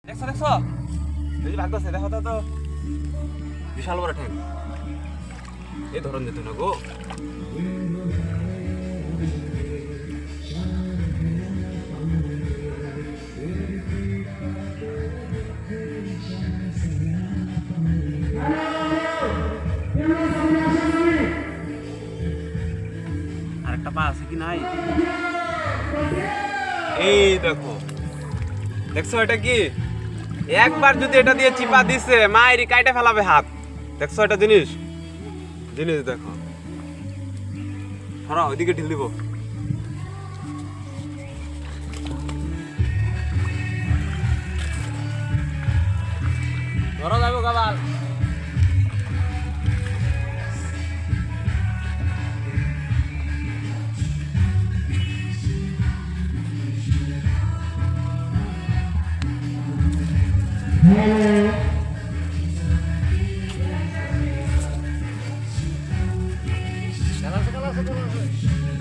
দেখছো দেখছো এই যে ভাগছে দেখো তো বিশাল বড় ঠ্যাং এই ধরন যেত না গো আরেকটা পা আছে কি নাই এই দেখো দেখছো এটা কি একবার যদি এটা দিয়ে চিপা দিছে মায়েরই কাইটা ফেলাবে হাত দেখছো এটা জিনিস জিনিস দেখো ধরো ওইদিকে ঢিল দিব ধরো যাবো গাবাল Kalah.